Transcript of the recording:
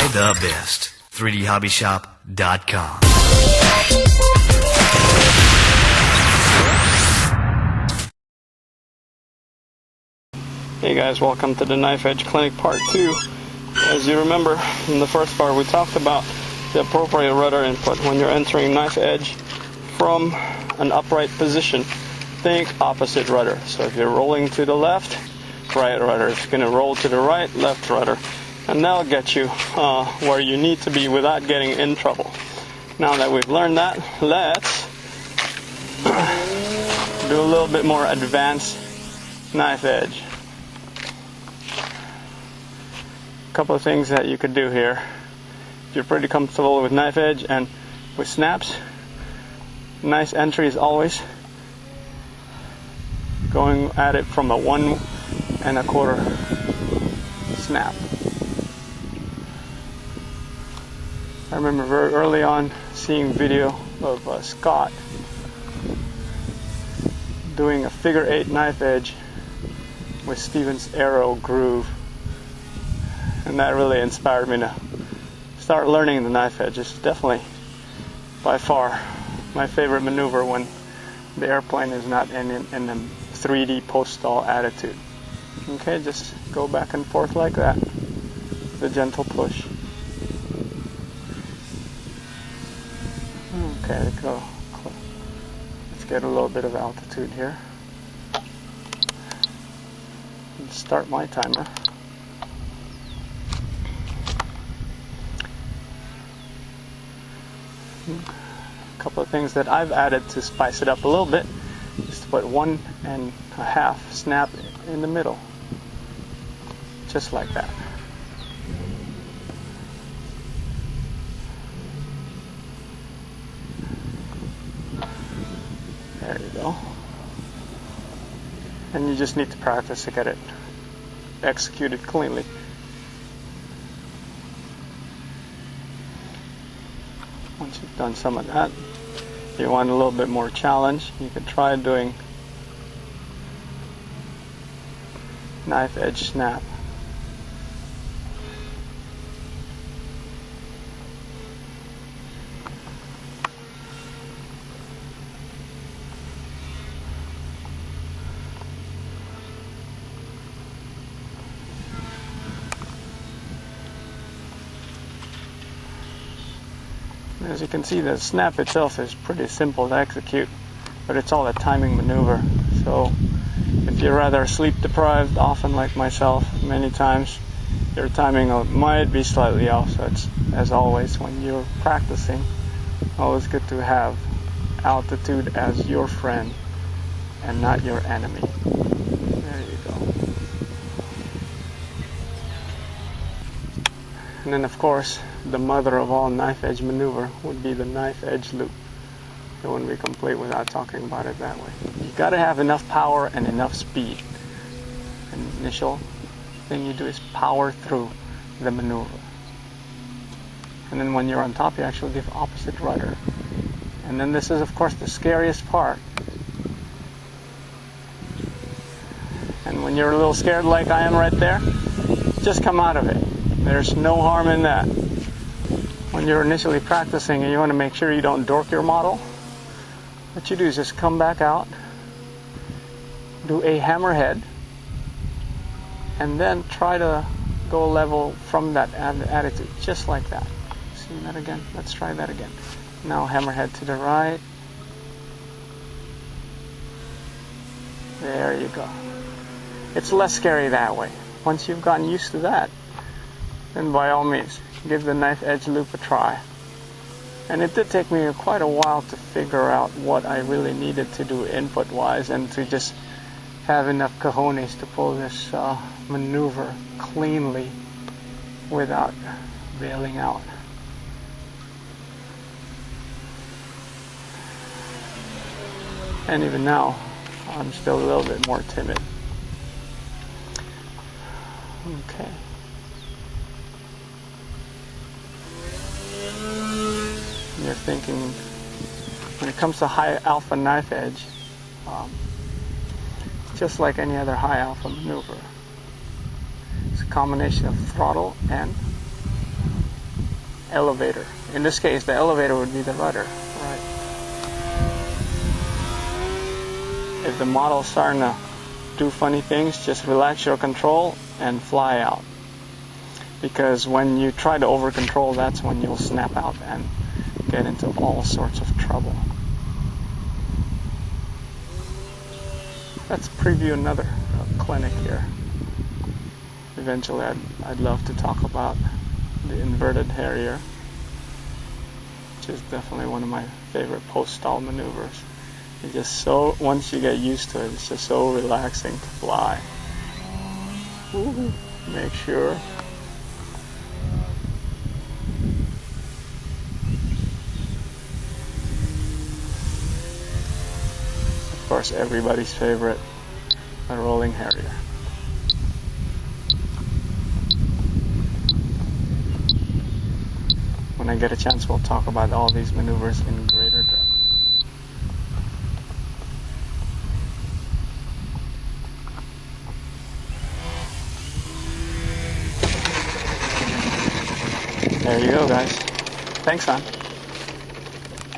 Try the best. 3dhobbyshop.com. Hey guys, welcome to the Knife Edge Clinic Part 2. As you remember, in the first part we talked about the appropriate rudder input when you're entering knife edge from an upright position. Think opposite rudder. So if you're rolling to the left, right rudder. If you're going to roll to the right, left rudder. And that'll get you where you need to be without getting in trouble. Now that we've learned that, let's do a little bit more advanced knife edge. A couple of things that you could do here. If you're pretty comfortable with knife edge and with snaps, nice entry is always going at it from a 1 1/4 snap. I remember very early on seeing video of Scott doing a figure 8 knife edge with Stevens arrow groove, and that really inspired me to start learning the knife edge. It's definitely by far my favorite maneuver when the airplane is not in the 3D post-stall attitude. Okay, just go back and forth like that with a gentle push. Okay, go. Let's get a little bit of altitude here. Let's start my timer. A couple of things that I've added to spice it up a little bit is to put 1 1/2 snap in the middle, just like that. There you go. And you just need to practice to get it executed cleanly. Once you've done some of that, if you want a little bit more challenge, you could try doing knife edge snap. As you can see, the snap itself is pretty simple to execute, but it's all a timing maneuver. So if you're rather sleep deprived, often like myself, many times, your timing might be slightly off. So it's, as always, when you're practicing, always good to have altitude as your friend and not your enemy. There you go. And then, of course, the mother of all knife edge maneuver would be the knife edge loop. It wouldn't be complete without talking about it that way. You got to have enough power and enough speed. And the initial thing you do is power through the maneuver. And then when you're on top, you actually give opposite rudder. And then this is, of course, the scariest part. And when you're a little scared like I am right there, just come out of it. There's no harm in that. When you're initially practicing and you want to make sure you don't dork your model, what you do is just come back out, do a hammerhead, and then try to go level from that attitude, just like that. See that again? Let's try that again. Now hammerhead to the right. There you go. It's less scary that way. Once you've gotten used to that, then by all means, give the knife edge loop a try. And it did take me quite a while to figure out what I really needed to do input wise and to just have enough cojones to pull this maneuver cleanly without bailing out. And even now, I'm still a little bit more timid. Okay. You're thinking, when it comes to high alpha knife edge, just like any other high alpha maneuver, it's a combination of throttle and elevator. In this case, the elevator would be the rudder, right? If the model's starting to do funny things, just relax your control and fly out. Because when you try to over control, that's when you'll snap out and get into all sorts of trouble. Let's preview another clinic here. Eventually I'd love to talk about the inverted Harrier, which is definitely one of my favorite post-stall maneuvers. It's just so, once you get used to it, it's just so relaxing to fly. Ooh, make sure. Of course, everybody's favorite, a rolling Harrier. When I get a chance, we'll talk about all these maneuvers in greater depth. There you go, guys. Thanks, son.